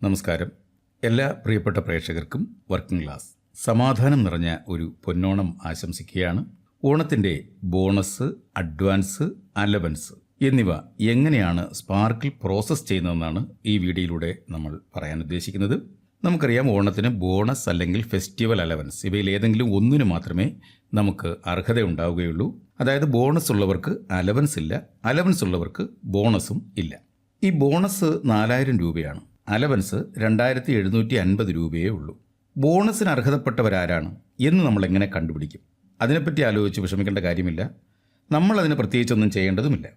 നമസ്കാരം. എല്ലാ പ്രിയപ്പെട്ട പ്രേക്ഷകർക്കും വർക്കിംഗ് ക്ലാസ് സമാധാനം നിറഞ്ഞ ഒരു പൊന്നോണം ആശംസിക്കുകയാണ്. ഓണത്തിൻ്റെ ബോണസ്, അഡ്വാൻസ്, അലവൻസ് എന്നിവ എങ്ങനെയാണ് സ്പാർക്കിൽ പ്രോസസ്സ് ചെയ്യുന്നതെന്നാണ് ഈ വീഡിയോയിലൂടെ നമ്മൾ പറയാൻ ഉദ്ദേശിക്കുന്നത്. നമുക്കറിയാം, ഓണത്തിന് ബോണസ് അല്ലെങ്കിൽ ഫെസ്റ്റിവൽ അലവൻസ് ഇവയിൽ ഏതെങ്കിലും ഒന്നിന് മാത്രമേ നമുക്ക് അർഹത ഉണ്ടാവുകയുള്ളൂ. അതായത് ബോണസ് ഉള്ളവർക്ക് അലവൻസ് ഇല്ല, അലവൻസ് ഉള്ളവർക്ക് ബോണസും ഇല്ല. ഈ ബോണസ് 4000 രൂപയാണ്, അലവൻസ് 2750 രൂപയേ ഉള്ളൂ. ബോണസിന് അർഹതപ്പെട്ടവരാരാണ് എന്ന് നമ്മൾ എങ്ങനെ കണ്ടുപിടിക്കും? അതിനെപ്പറ്റി ആലോചിച്ച് വിഷമിക്കേണ്ട കാര്യമില്ല. നമ്മളതിന് പ്രത്യേകിച്ചൊന്നും ചെയ്യേണ്ടതുമില്ല.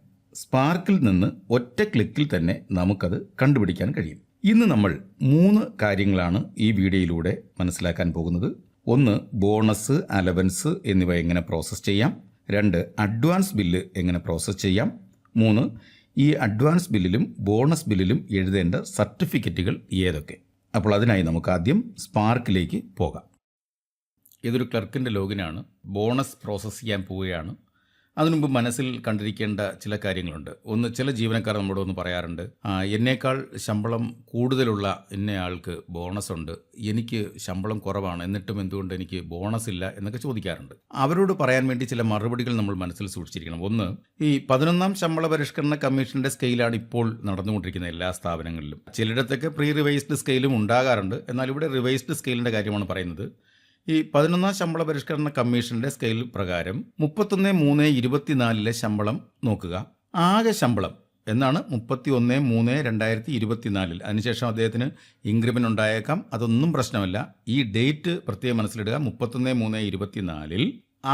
സ്പാർക്കിൽ നിന്ന് ഒറ്റ ക്ലിക്കിൽ തന്നെ നമുക്കത് കണ്ടുപിടിക്കാൻ കഴിയും. ഇന്ന് നമ്മൾ 3 കാര്യങ്ങളാണ് ഈ വീഡിയോയിലൂടെ മനസ്സിലാക്കാൻ പോകുന്നത്. 1, ബോണസ്, അലവൻസ് എന്നിവ എങ്ങനെ പ്രോസസ്സ് ചെയ്യാം. 2, അഡ്വാൻസ് ബില്ല് എങ്ങനെ പ്രോസസ്സ് ചെയ്യാം. 3, ഈ അഡ്വാൻസ് ബില്ലിലും ബോണസ് ബില്ലിലും എഴുതേണ്ട സർട്ടിഫിക്കറ്റുകൾ ഏതൊക്കെ. അപ്പോൾ അതിനായി നമുക്ക് ആദ്യം സ്പാർക്കിലേക്ക് പോകാം. ഇതൊരു ക്ലർക്കിൻ്റെ ലോഗിനാണ്. ബോണസ് പ്രോസസ്സ് ചെയ്യാൻ പോവുകയാണ്. അതിനുമുമ്പ് മനസ്സിൽ കണ്ടിരിക്കേണ്ട ചില കാര്യങ്ങളുണ്ട്. ഒന്ന്, ചില ജീവനക്കാർ നമ്മളോട് ഒന്ന് പറയാറുണ്ട്, എന്നേക്കാൾ ശമ്പളം കൂടുതലുള്ള ഇന്നയാൾക്ക് ബോണസ് ഉണ്ട്, എനിക്ക് ശമ്പളം കുറവാണ്, എന്നിട്ടും എന്തുകൊണ്ട് എനിക്ക് ബോണസ് ഇല്ല എന്നൊക്കെ ചോദിക്കാറുണ്ട്. അവരോട് പറയാൻ വേണ്ടി ചില മറുപടികൾ നമ്മൾ മനസ്സിൽ സൂക്ഷിച്ചിരിക്കണം. ഒന്ന്, ഈ 11ാം ശമ്പള പരിഷ്കരണ കമ്മീഷന്റെ സ്കെയിലാണ് ഇപ്പോൾ നടന്നുകൊണ്ടിരിക്കുന്ന എല്ലാ സ്ഥാപനങ്ങളിലും. ചിലയിടത്തൊക്കെ പ്രീ റിവൈസ്ഡ് സ്കെയിലും ഉണ്ടാകാറുണ്ട്. എന്നാൽ ഇവിടെ റിവൈസ്ഡ് സ്കെയിലിന്റെ കാര്യമാണ് പറയുന്നത്. ഈ 11ാം ശമ്പള പരിഷ്കരണ കമ്മീഷന്റെ സ്കെയിൽ പ്രകാരം 31/3/24 ശമ്പളം നോക്കുക. ആകെ ശമ്പളം എന്നാണ് 31/3/2024. അതിനുശേഷം അദ്ദേഹത്തിന് ഇൻക്രിമെന്റ് ഉണ്ടായേക്കാം, അതൊന്നും പ്രശ്നമല്ല. ഈ ഡേറ്റ് പ്രത്യേകം മനസ്സിലിടുക. 31/3/24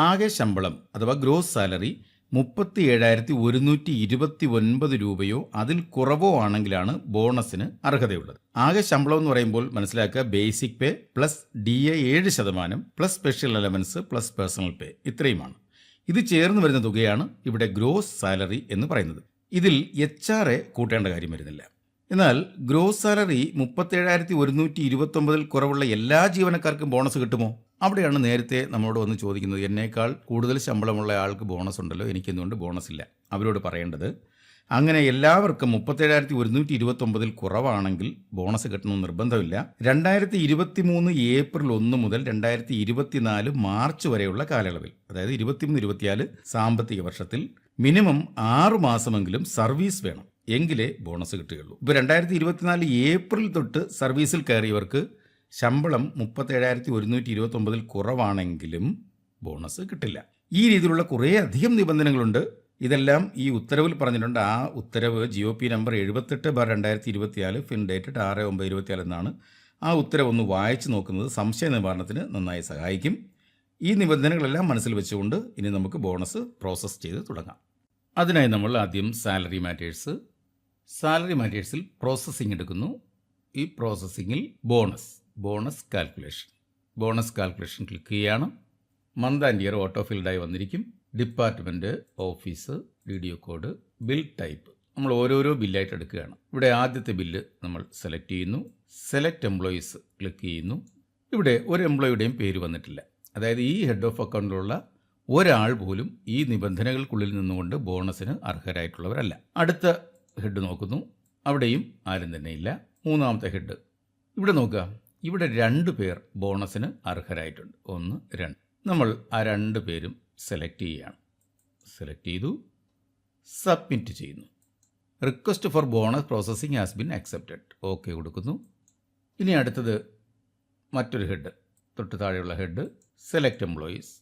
ആകെ ശമ്പളം അഥവാ ഗ്രോസ് സാലറി 37,129 രൂപയോ അതിൽ കുറവോ ആണെങ്കിലാണ് ബോണസിന് അർഹതയുള്ളത്. ആകെ ശമ്പളം എന്ന് പറയുമ്പോൾ മനസ്സിലാക്കുക, basic pay plus DA 7% plus special allowance plus personal pay, ഇത്രയുമാണ്. ഇത് ചേർന്ന് വരുന്ന തുകയാണ് ഇവിടെ ഗ്രോസ് സാലറി എന്ന് പറയുന്നത്. ഇതിൽ HRA കൂട്ടേണ്ട കാര്യം വരുന്നില്ല. എന്നാൽ ഗ്രോസ് സാലറി 37,129 കുറവുള്ള എല്ലാ ജീവനക്കാർക്കും ബോണസ് കിട്ടുമോ? അവിടെയാണ് നേരത്തെ നമ്മളോട് വന്ന് ചോദിക്കുന്നത്, എന്നേക്കാൾ കൂടുതൽ ശമ്പളമുള്ള ആൾക്ക് ബോണസ് ഉണ്ടല്ലോ, എനിക്കെന്തുകൊണ്ട് ബോണസ് ഇല്ല? അവരോട് പറയേണ്ടത്, അങ്ങനെ എല്ലാവർക്കും 37,129 കുറവാണെങ്കിൽ ബോണസ് കിട്ടണമെന്ന് നിർബന്ധമില്ല. 2023 ഏപ്രിൽ 1 മുതൽ 2024 മാർച്ച് വരെയുള്ള കാലയളവിൽ, അതായത് 23-24 സാമ്പത്തിക വർഷത്തിൽ മിനിമം 6 മാസമെങ്കിലും സർവീസ് വേണം, എങ്കിലേ ബോണസ് കിട്ടുകയുള്ളൂ. ഇപ്പോൾ 2024 ഏപ്രിൽ തൊട്ട് സർവീസിൽ കയറിയവർക്ക് ശമ്പളം 37,129 കുറവാണെങ്കിലും ബോണസ് കിട്ടില്ല. ഈ രീതിയിലുള്ള കുറേ അധികം നിബന്ധനകളുണ്ട്. ഇതെല്ലാം ഈ ഉത്തരവിൽ പറഞ്ഞിട്ടുണ്ട്. ആ ഉത്തരവ് GOP നമ്പർ 78/2024 ഫിൻ ഡേറ്റഡ് 6/9/24 എന്നാണ്. ആ ഉത്തരവ് ഒന്ന് വായിച്ചു നോക്കുന്നത് സംശയ നിവാരണത്തിന് നന്നായി സഹായിക്കും. ഈ നിബന്ധനകളെല്ലാം മനസ്സിൽ വെച്ചുകൊണ്ട് ഇനി നമുക്ക് ബോണസ് പ്രോസസ്സ് ചെയ്ത് തുടങ്ങാം. അതിനായി നമ്മൾ ആദ്യം സാലറി മാറ്റേഴ്സിൽ പ്രോസസ്സിംഗ് എടുക്കുന്നു. ഈ പ്രോസസ്സിങ്ങിൽ ബോണസ് കാൽക്കുലേഷൻ ക്ലിക്ക് ചെയ്യുകയാണ്. മന്ത് ആൻഡ് ഇയർ ഓട്ടോ ഫിൽഡായി വന്നിരിക്കും. Department, office, DDO code, bill type നമ്മൾ ഓരോരോ ബില്ലായിട്ട് എടുക്കുകയാണ്. ഇവിടെ ആദ്യത്തെ ബില്ല് നമ്മൾ സെലക്ട് ചെയ്യുന്നു. സെലക്ട് എംപ്ലോയീസ് ക്ലിക്ക് ചെയ്യുന്നു. ഇവിടെ ഒരു എംപ്ലോയിയുടെയും പേര് വന്നിട്ടില്ല. അതായത് ഈ ഹെഡ് ഓഫ് അക്കൗണ്ടിലുള്ള ഒരാൾ പോലും ഈ നിബന്ധനകൾക്കുള്ളിൽ നിന്നുകൊണ്ട് ബോണസിന് അർഹരായിട്ടുള്ളവരല്ല. അടുത്ത ഹെഡ് നോക്കുന്നു, അവിടെയും ആരും തന്നെ ഇല്ല. മൂന്നാമത്തെ ഹെഡ് ഇവിടെ നോക്കുക, ഇവിടെ 2 പേർ ബോണസിന് അർഹരായിട്ടുണ്ട്. 1, 2. നമ്മൾ ആ 2 പേരും സെലക്ട് ചെയ്തു, സബ്മിറ്റ് ചെയ്യുന്നു. Request for bonus processing has been accepted, okay കൊടുക്കുന്നു. ഇനി അടുത്തത് മറ്റൊരു ഹെഡ്, തൊട്ട് താഴെയുള്ള ഹെഡ്, സെലക്ട് എംപ്ലോയീസ്.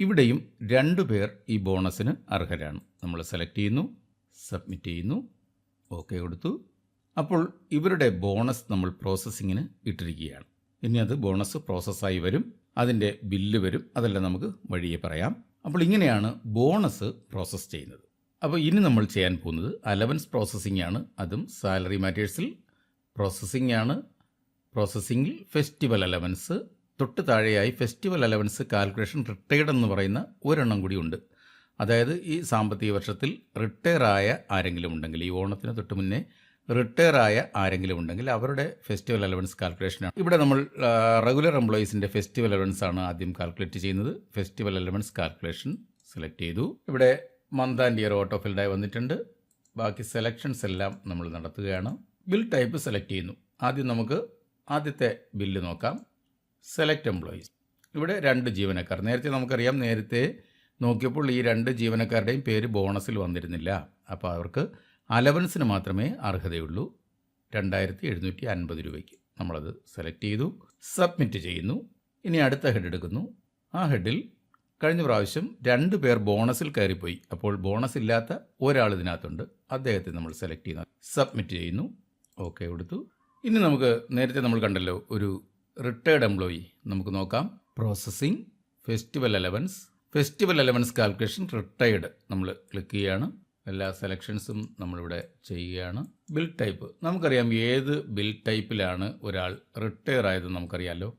ഇവിടെയും 2 പേർ ഈ ബോണസിന് അർഹരാണ്. നമ്മൾ സെലക്ട് ചെയ്യുന്നു, സബ്മിറ്റ് ചെയ്യുന്നു, ഓക്കെ കൊടുത്തു. അപ്പോൾ ഇവരുടെ ബോണസ് നമ്മൾ പ്രോസസ്സിങ്ങിന് ഇട്ടിരിക്കുകയാണ്. ഇനി അത് ബോണസ് പ്രോസസ്സായി വരും, അതിൻ്റെ ബില്ല് വരും, അതെല്ലാം നമുക്ക് വഴിയെ പറയാം. അപ്പോൾ ഇങ്ങനെയാണ് ബോണസ് പ്രോസസ്സ് ചെയ്യുന്നത്. അപ്പോൾ ഇനി നമ്മൾ ചെയ്യാൻ പോകുന്നത് അലവൻസ് പ്രോസസ്സിംഗ് ആണ്. അതും സാലറി മാറ്റേഴ്സിൽ പ്രോസസ്സിംഗ് ആണ്. പ്രോസസ്സിങ്ങിൽ ഫെസ്റ്റിവൽ അലവൻസ്, തൊട്ട് താഴെയായി ഫെസ്റ്റിവൽ അലവൻസ് കാൽക്കുലേഷൻ റിട്ടയർഡ് എന്ന് പറയുന്ന ഒരെണ്ണം കൂടി ഉണ്ട്. അതായത് ഈ സാമ്പത്തിക വർഷത്തിൽ റിട്ടയർ ആയ ആരെങ്കിലും ഉണ്ടെങ്കിൽ, ഈ ഓണത്തിന് തൊട്ട് മുന്നേ റിട്ടയർ ആയ ആരെങ്കിലും ഉണ്ടെങ്കിൽ അവരുടെ ഫെസ്റ്റിവൽ അലവൻസ് കാൽക്കുലേഷനാണ്. ഇവിടെ നമ്മൾ റെഗുലർ എംപ്ലോയീസിൻ്റെ ഫെസ്റ്റിവൽ അലവൻസ് ആണ് ആദ്യം കാൽക്കുലേറ്റ് ചെയ്യുന്നത്. ഫെസ്റ്റിവൽ അലവൻസ് കാൽക്കുലേഷൻ സെലക്ട് ചെയ്തു. ഇവിടെ മന്ത് ആൻഡ് ഇയർ ഓട്ടോ ഫിൽഡായി വന്നിട്ടുണ്ട്. ബാക്കി സെലക്ഷൻസ് എല്ലാം നമ്മൾ നടത്തുകയാണ്. ബിൽ ടൈപ്പ് സെലക്ട് ചെയ്യുന്നു. ആദ്യം നമുക്ക് ആദ്യത്തെ ബില്ല് നോക്കാം. Select employees. ഇവിടെ 2 ജീവനക്കാർ. നേരത്തെ നോക്കിയപ്പോൾ ഈ 2 ജീവനക്കാരുടെയും പേര് ബോണസിൽ വന്നിരുന്നില്ല. അപ്പോൾ അവർക്ക് അലവൻസിന് മാത്രമേ അർഹതയുള്ളൂ. 2750 രൂപയ്ക്ക്. നമ്മളത് സെലക്ട് ചെയ്തു, സബ്മിറ്റ് ചെയ്യുന്നു. ഇനി അടുത്ത ഹെഡ് എടുക്കുന്നു. ആ ഹെഡിൽ കഴിഞ്ഞ പ്രാവശ്യം 2 പേർ ബോണസിൽ കയറിപ്പോയി. അപ്പോൾ ബോണസ് ഇല്ലാത്ത ഒരാൾ ഇതിനകത്തുണ്ട്. അദ്ദേഹത്തെ നമ്മൾ സെലക്ട് ചെയ്യുന്നു, സബ്മിറ്റ് ചെയ്യുന്നു, ഓക്കെ കൊടുത്തു. ഇനി നമുക്ക് നേരത്തെ നമ്മൾ കണ്ടല്ലോ ഒരു റിട്ടയർഡ് എംപ്ലോയി. നമുക്ക് നോക്കാം. Processing, festival allowance calculation, retired നമ്മൾ ക്ലിക്ക് ചെയ്യുകയാണ്. എല്ലാ സെലക്ഷൻസും നമ്മളിവിടെ ചെയ്യുകയാണ്. ബിൽ ടൈപ്പ് നമുക്കറിയാം. ഏത് ബിൽ ടൈപ്പിലാണ് ഒരാൾ റിട്ടയർ ആയതെന്ന് നമുക്കറിയാമല്ലോ.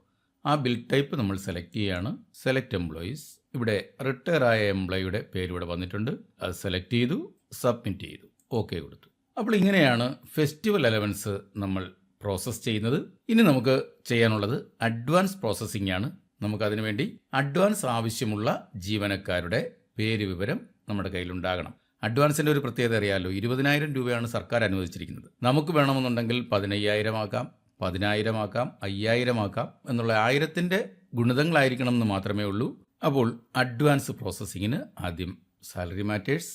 ആ ബിൽ ടൈപ്പ് നമ്മൾ സെലക്ട് ചെയ്യുകയാണ്. Select employees. ഇവിടെ റിട്ടയർ ആയ എംപ്ലോയിയുടെ പേര് ഇവിടെ വന്നിട്ടുണ്ട്. അത് സെലക്ട് ചെയ്തു, സബ്മിറ്റ് ചെയ്തു, ഓക്കെ കൊടുത്തു. അപ്പോൾ ഇങ്ങനെയാണ് ഫെസ്റ്റിവൽ അലവൻസ് നമ്മൾ പ്രോസസ്സ് ചെയ്യുന്നത്. ഇനി നമുക്ക് ചെയ്യാനുള്ളത് അഡ്വാൻസ് പ്രോസസ്സിംഗ് ആണ്. നമുക്കതിനു വേണ്ടി അഡ്വാൻസ് ആവശ്യമുള്ള ജീവനക്കാരുടെ പേര് വിവരം നമ്മുടെ കയ്യിലുണ്ടാകണം. അഡ്വാൻസിൻ്റെ ഒരു പ്രത്യേകത അറിയാമല്ലോ. 20,000 രൂപയാണ് സർക്കാർ അനുവദിച്ചിരിക്കുന്നത്. നമുക്ക് വേണമെന്നുണ്ടെങ്കിൽ 15,000 ആക്കാം, 10,000 ആക്കാം, 5,000 ആക്കാം എന്നുള്ള 1000ൻ്റെ ഗുണിതങ്ങളായിരിക്കണം എന്ന് മാത്രമേ ഉള്ളൂ. അപ്പോൾ അഡ്വാൻസ് പ്രോസസ്സിങ്ങിന് ആദ്യം salary matters,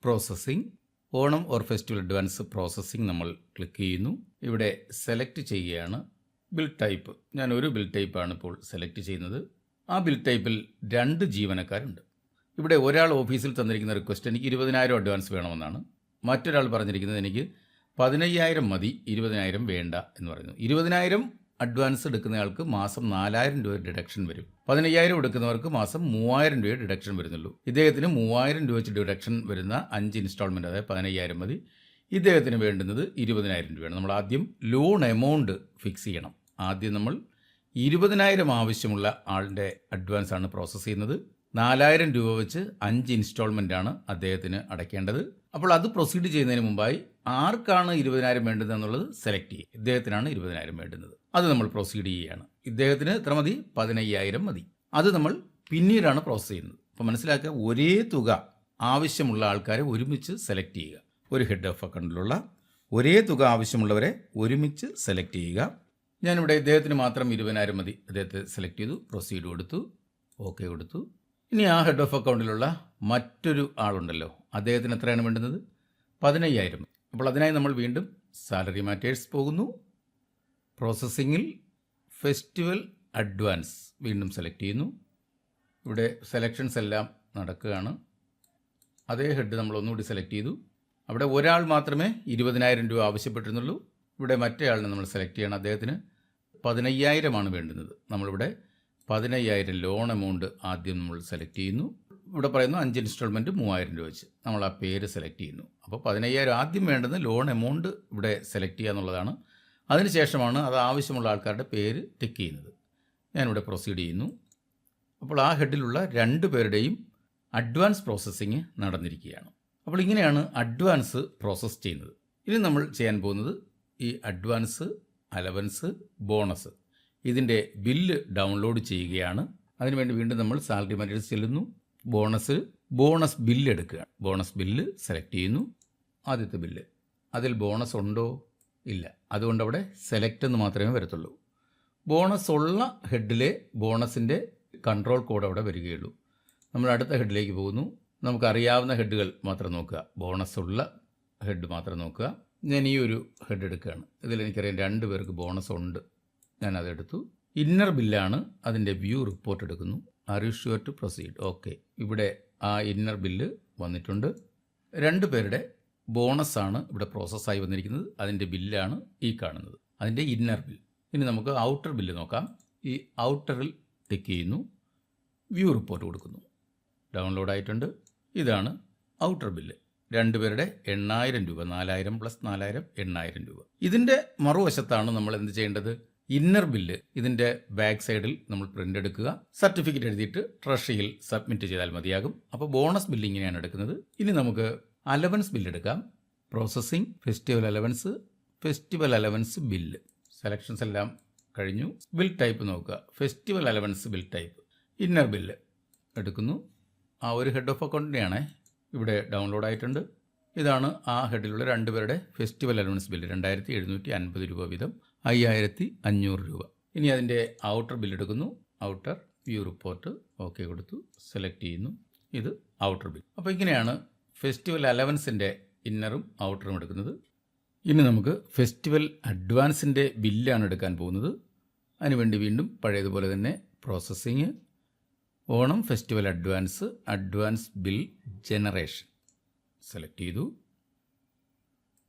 processing, Onam or festival advance processing നമ്മൾ ക്ലിക്ക് ചെയ്യുന്നു. ഇവിടെ സെലക്ട് ചെയ്യുകയാണ്. ബിൽ ടൈപ്പ്, ഞാൻ ഒരു ബിൽ ടൈപ്പാണ് ഇപ്പോൾ സെലക്ട് ചെയ്യുന്നത്. ആ ബിൽ ടൈപ്പിൽ 2 ജീവനക്കാരുണ്ട്. ഇവിടെ ഒരാൾ ഓഫീസിൽ തന്നിരിക്കുന്ന റിക്വസ്റ്റ് എനിക്ക് 20,000 അഡ്വാൻസ് വേണമെന്നാണ്. മറ്റൊരാൾ പറഞ്ഞിരിക്കുന്നത് എനിക്ക് 15,000 മതി, 20,000 വേണ്ട എന്ന് പറയുന്നു. 20,000 അഡ്വാൻസ് എടുക്കുന്നയാൾക്ക് മാസം 4,000 രൂപ ഡിഡക്ഷൻ വരും. 15,000 എടുക്കുന്നവർക്ക് മാസം 3,000 രൂപ ഡിഡക്ഷൻ വരുന്നുള്ളൂ. ഇദ്ദേഹത്തിന് 3,000 രൂപ വെച്ച് ഡിഡക്ഷൻ വരുന്ന 5 ഇൻസ്റ്റാൾമെൻറ്റ്, അതായത് 15,000 മതി. ഇദ്ദേഹത്തിന് വേണ്ടുന്നത് 20,000 രൂപയാണ്. നമ്മൾ ആദ്യം ലോൺ എമൗണ്ട് ഫിക്സ് ചെയ്യണം. ആദ്യം നമ്മൾ 20,000 ആവശ്യമുള്ള ആളുടെ അഡ്വാൻസ് ആണ് പ്രോസസ്സ് ചെയ്യുന്നത്. 4,000 രൂപ വെച്ച് 5 ഇൻസ്റ്റാൾമെൻ്റാണ് അദ്ദേഹത്തിന് അടയ്ക്കേണ്ടത്. അപ്പോൾ അത് പ്രൊസീഡ് ചെയ്യുന്നതിന് മുമ്പായി ആർക്കാണ് 20,000 വേണ്ടത് എന്നുള്ളത് സെലക്ട് ചെയ്യും. ഇദ്ദേഹത്തിനാണ് 20,000 വേണ്ടുന്നത്. അത് നമ്മൾ പ്രൊസീഡ് ചെയ്യുകയാണ്. ഇദ്ദേഹത്തിന് എത്ര മതി? 15,000 മതി. അത് നമ്മൾ പിന്നീടാണ് പ്രോസസ്സ് ചെയ്യുന്നത്. അപ്പോൾ മനസ്സിലാക്കുക, ഒരേ തുക ആവശ്യമുള്ള ആൾക്കാരെ ഒരുമിച്ച് സെലക്ട് ചെയ്യുക. ഒരു ഹെഡ് ഓഫ് അക്കൗണ്ടിലുള്ള ഒരേ തുക ആവശ്യമുള്ളവരെ ഒരുമിച്ച് സെലക്ട് ചെയ്യുക. ഞാനിവിടെ ഇദ്ദേഹത്തിന് മാത്രം 20,000 മതി. അദ്ദേഹത്തെ സെലക്ട് ചെയ്തു, പ്രൊസീഡ് കൊടുത്തു, ഓക്കെ കൊടുത്തു. ഇനി ആ ഹെഡ് ഓഫ് അക്കൗണ്ടിലുള്ള മറ്റൊരു ആളുണ്ടല്ലോ, അദ്ദേഹത്തിന് എത്രയാണ് വേണ്ടുന്നത്? 15,000. അപ്പോൾ അതിനായി നമ്മൾ വീണ്ടും സാലറി മാറ്റേഴ്സ് പോകുന്നു. പ്രോസസ്സിങ്ങിൽ ഫെസ്റ്റിവൽ അഡ്വാൻസ് വീണ്ടും സെലക്ട് ചെയ്യുന്നു. ഇവിടെ സെലക്ഷൻസ് എല്ലാം നടക്കുകയാണ്. അതേ ഹെഡ് നമ്മൾ ഒന്നുകൂടി സെലക്ട് ചെയ്തു. അവിടെ ഒരാൾ മാത്രമേ 20,000 രൂപ ആവശ്യപ്പെട്ടിരുന്നുള്ളൂ. ഇവിടെ മറ്റേ ആളിനെ നമ്മൾ സെലക്ട് ചെയ്യണം. അദ്ദേഹത്തിന് 15,000 വേണ്ടുന്നത്. നമ്മളിവിടെ 15,000 ലോൺ എമൗണ്ട് ആദ്യം നമ്മൾ സെലക്ട് ചെയ്യുന്നു. ഇവിടെ പറയുന്നു 5 ഇൻസ്റ്റാൾമെൻറ്റ് 3,000 രൂപ വെച്ച്. നമ്മൾ ആ പേര് സെലക്ട് ചെയ്യുന്നു. അപ്പോൾ 15,000 ആദ്യം വേണ്ടുന്നത് ലോൺ എമൗണ്ട് ഇവിടെ സെലക്ട് ചെയ്യുക എന്നുള്ളതാണ്. അതിനുശേഷമാണ് അത് ആവശ്യമുള്ള ആൾക്കാരുടെ പേര് ടിക്ക് ചെയ്യുന്നത്. ഞാനിവിടെ പ്രൊസീഡ് ചെയ്യുന്നു. അപ്പോൾ ആ ഹെഡിലുള്ള 2 പേരുടെയും അഡ്വാൻസ് പ്രോസസ്സിങ് നടന്നിരിക്കുകയാണ്. അപ്പോൾ ഇങ്ങനെയാണ് അഡ്വാൻസ് പ്രോസസ്സ് ചെയ്യുന്നത്. ഇനി നമ്മൾ ചെയ്യാൻ പോകുന്നത് ഈ അഡ്വാൻസ്, അലവൻസ്, ബോണസ് ഇതിൻ്റെ ബില്ല് ഡൗൺലോഡ് ചെയ്യുകയാണ്. അതിനുവേണ്ടി വീണ്ടും നമ്മൾ സാലറി മാറ്റേഴ്സ് ചെല്ലുന്നു. ബോണസ് ബില്ല് എടുക്കുകയാണ്. ബോണസ് ബില്ല് സെലക്ട് ചെയ്യുന്നു. ആദ്യത്തെ ബില്ല്, അതിൽ ബോണസ് ഉണ്ടോ? ഇല്ല. അതുകൊണ്ട് അവിടെ സെലക്ട് എന്ന് മാത്രമേ വരത്തുള്ളൂ. ബോണസ് ഉള്ള ഹെഡിലെ ബോണസിൻ്റെ കൺട്രോൾ കോഡ് അവിടെ വരികയുള്ളൂ. നമ്മൾ അടുത്ത ഹെഡിലേക്ക് പോകുന്നു. നമുക്കറിയാവുന്ന ഹെഡുകൾ മാത്രം നോക്കുക. ബോണസ് ഉള്ള ഹെഡ് മാത്രം നോക്കുക. ഞാൻ ഈ ഒരു ഹെഡ് എടുക്കുകയാണ്. ഇതിലെനിക്കറിയാം 2 പേർക്ക് ബോണസ് ഉണ്ട്. ഞാനതെടുത്തു. ഇന്നർ ബില്ലാണ്, അതിൻ്റെ വ്യൂ റിപ്പോർട്ട് എടുക്കുന്നു. Are you sure to proceed? Okay. ഇവിടെ ആ ഇന്നർ ബില്ല് വന്നിട്ടുണ്ട്. 2 പേരുടെ ബോണസാണ് ഇവിടെ പ്രോസസ്സായി വന്നിരിക്കുന്നത്. അതിൻ്റെ ബില്ലാണ് ഈ കാണുന്നത്, അതിൻ്റെ ഇന്നർ ബിൽ. ഇനി നമുക്ക് ഔട്ടർ ബില്ല് നോക്കാം. ഈ ഔട്ടറിൽ ടിക്ക് ചെയ്യുന്നു, വ്യൂ റിപ്പോർട്ട് കൊടുക്കുന്നു. ഡൗൺലോഡ് ആയിട്ടുണ്ട്. ഇതാണ് ഔട്ടർ ബില്ല്. 2 പേരുടെ 8,000 രൂപ, 4,000 പ്ലസ് 4,000 8,000 രൂപ. ഇതിൻ്റെ മറുവശത്താണ് നമ്മൾ എന്ത് ചെയ്യേണ്ടത്? Inner bill. ഇതിൻ്റെ ബാക്ക് സൈഡിൽ നമ്മൾ പ്രിൻ്റ് എടുക്കുക, സർട്ടിഫിക്കറ്റ് എഴുതിയിട്ട് ട്രഷറിയിൽ സബ്മിറ്റ് ചെയ്താൽ മതിയാകും. അപ്പോൾ ബോണസ് ബില്ല് ഇങ്ങനെയാണ് എടുക്കുന്നത്. ഇനി നമുക്ക് അലവൻസ് ബില്ല് എടുക്കാം. Processing, festival allowance bill. Selections എല്ലാം കഴിഞ്ഞു. ബിൽ ടൈപ്പ് നോക്കുക. Festival allowance bill type. Inner bill എടുക്കുന്നു. ആ ഒരു ഹെഡ് ഓഫ് അക്കൗണ്ടിൻ്റെയാണേ. ഇവിടെ ഡൗൺലോഡ് ആയിട്ടുണ്ട്. ഇതാണ് ആ ഹെഡിലുള്ള രണ്ടുപേരുടെ ഫെസ്റ്റിവൽ അലവൻസ് ബില്ല്. 2750 രൂപ വീതം 5500 രൂപ. ഇനി അതിൻ്റെ ഔട്ടർ ബില്ല് എടുക്കുന്നു. ഔട്ടർ വ്യൂ റിപ്പോർട്ട് ഓക്കെ കൊടുത്തു, സെലക്ട് ചെയ്യുന്നു. ഇത് ഔട്ടർ ബിൽ. അപ്പോൾ ഇങ്ങനെയാണ് ഫെസ്റ്റിവൽ അലവൻസിൻ്റെ ഇന്നറും ഔട്ടറും എടുക്കുന്നത്. ഇനി നമുക്ക് ഫെസ്റ്റിവൽ അഡ്വാൻസിൻ്റെ ബില്ലാണ് എടുക്കാൻ പോകുന്നത്. അതിനുവേണ്ടി വീണ്ടും പഴയതുപോലെ തന്നെ processing, Onam festival advance bill generation select ചെയ്തു.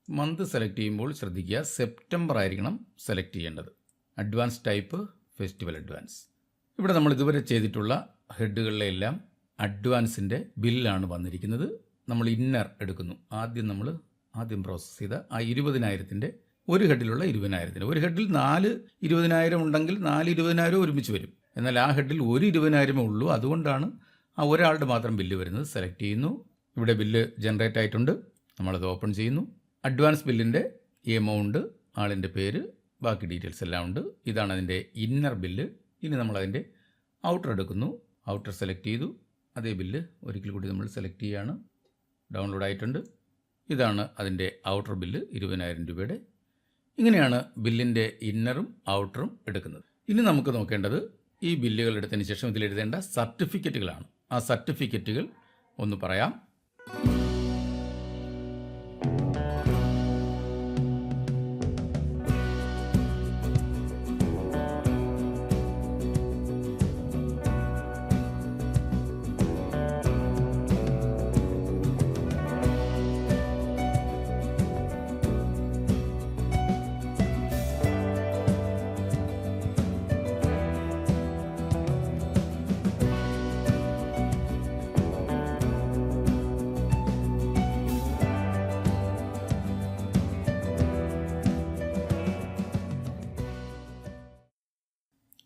മന്ത് സെലക്ട് ചെയ്യുമ്പോൾ ശ്രദ്ധിക്കുക, സെപ്റ്റംബർ ആയിരിക്കണം സെലക്ട് ചെയ്യേണ്ടത്. Advance type festival advance. ഇവിടെ നമ്മൾ ഇതുവരെ ചെയ്തിട്ടുള്ള ഹെഡുകളിലെല്ലാം അഡ്വാൻസിൻ്റെ ബില്ലാണ് വന്നിരിക്കുന്നത്. നമ്മൾ ഇന്നർ എടുക്കുന്നു. ആദ്യം പ്രോസസ്സ് ചെയ്ത ആ 20,000-ൻ്റെ ഒരു ഹെഡിലുള്ള 20,000-ന്, ഒരു ഹെഡിൽ 4 20,000 ഉണ്ടെങ്കിൽ 4 20,000 ഒരുമിച്ച് വരും. എന്നാൽ ആ ഹെഡിൽ ഒരു 20,000 ഉള്ളൂ. അതുകൊണ്ടാണ് ആ ഒരാളുടെ മാത്രം ബില്ല് വരുന്നത്. സെലക്ട് ചെയ്യുന്നു. ഇവിടെ ബില്ല് ജനറേറ്റ് ആയിട്ടുണ്ട്. നമ്മളത് ഓപ്പൺ ചെയ്യുന്നു. അഡ്വാൻസ് ബില്ലിൻ്റെ എമൗണ്ട്, ആളിൻ്റെ പേര്, ബാക്കി ഡീറ്റെയിൽസ് എല്ലാം ഉണ്ട്. ഇതാണ് അതിൻ്റെ ഇന്നർ ബില്ല്. ഇനി നമ്മളതിൻ്റെ ഔട്ടർ എടുക്കുന്നു. ഔട്ടർ സെലക്ട് ചെയ്തു. അതേ ബില്ല് ഒരിക്കൽ കൂടി നമ്മൾ സെലക്ട് ചെയ്യുകയാണ്. ഡൗൺലോഡ് ആയിട്ടുണ്ട്. ഇതാണ് അതിൻ്റെ ഔട്ടർ ബില്ല് 20,000 രൂപയുടെ. ഇങ്ങനെയാണ് ബില്ലിൻ്റെ ഇന്നറും ഔട്ടറും എടുക്കുന്നത്. ഇനി നമുക്ക് നോക്കേണ്ടത് ഈ ബില്ലുകൾ എടുത്തതിന് ശേഷം ഇതിൽ എഴുതേണ്ട സർട്ടിഫിക്കറ്റുകളാണ്. ആ സർട്ടിഫിക്കറ്റുകൾ ഒന്ന് പറയാം.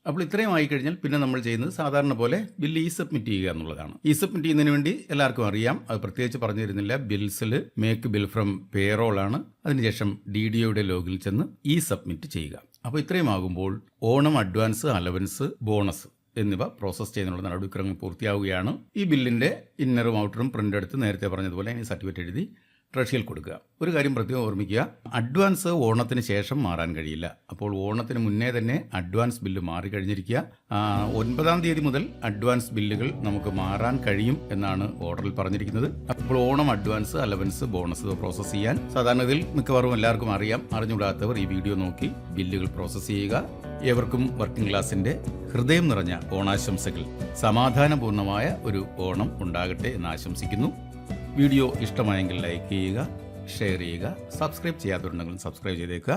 അപ്പോൾ ഇത്രയും ആയിക്കഴിഞ്ഞാൽ പിന്നെ നമ്മൾ ചെയ്യുന്നത് സാധാരണ പോലെ ബില്ല് സബ്മിറ്റ് ചെയ്യുക എന്നുള്ളതാണ്. സബ്മിറ്റ് ചെയ്യുന്നതിന് വേണ്ടി എല്ലാവർക്കും അറിയാം, അത് പ്രത്യേകിച്ച് പറഞ്ഞു തരുന്നില്ല. ബിൽസിൽ മേക്ക് ബിൽ ഫ്രം പേറോൾ ആണ്. അതിനുശേഷം DDOയുടെ ലോഗിൽ ചെന്ന് സബ്മിറ്റ് ചെയ്യുക. അപ്പോൾ ഇത്രയും ആകുമ്പോൾ ഓണം അഡ്വാൻസ്, അലവൻസ്, ബോണസ് എന്നിവ പ്രോസസ്സ് ചെയ്യുന്നതിനുള്ള നടപടിക്രമങ്ങൾ പൂർത്തിയാവുകയാണ്. ഈ ബില്ലിൻ്റെ ഇന്നറും ഔട്ടറും പ്രിൻ്റ് എടുത്ത് നേരത്തെ പറഞ്ഞതുപോലെ ഇനി സർട്ടിഫിക്കറ്റ് എഴുതി ട്രഷറിയിൽ കൊടുക്കുക. ഒരു കാര്യം പ്രത്യേകം ഓർമ്മിക്കുക, അഡ്വാൻസ് ഓണത്തിന് ശേഷം മാറാൻ കഴിയില്ല. അപ്പോൾ ഓണത്തിന് മുന്നേ തന്നെ അഡ്വാൻസ് ബില്ല് മാറിക്കഴിഞ്ഞിരിക്കുക. 9-ാം തീയതി മുതൽ അഡ്വാൻസ് ബില്ലുകൾ നമുക്ക് മാറാൻ കഴിയും എന്നാണ് ഓർഡറിൽ പറഞ്ഞിരിക്കുന്നത്. അപ്പോൾ Onam advance, allowance, bonus process ചെയ്യാൻ സാധാരണ ഇതിൽ മിക്കവാറും എല്ലാവർക്കും അറിയാം. അറിഞ്ഞുകൂടാത്തവർ ഈ വീഡിയോ നോക്കി ബില്ലുകൾ പ്രോസസ്സ് ചെയ്യുക. ഏവർക്കും വർക്കിംഗ് ക്ലാസിൻ്റെ ഹൃദയം നിറഞ്ഞ ഓണാശംസകൾ. സമാധാനപൂർണ്ണമായ ഒരു ഓണം ഉണ്ടാകട്ടെ എന്ന് ആശംസിക്കുന്നു. വീഡിയോ ഇഷ്ടമായെങ്കിൽ ലൈക്ക് ചെയ്യുക, ഷെയർ ചെയ്യുക, സബ്സ്ക്രൈബ് ചെയ്യാത്തവരുണ്ടെങ്കിൽ സബ്സ്ക്രൈബ് ചെയ്തേക്കുക.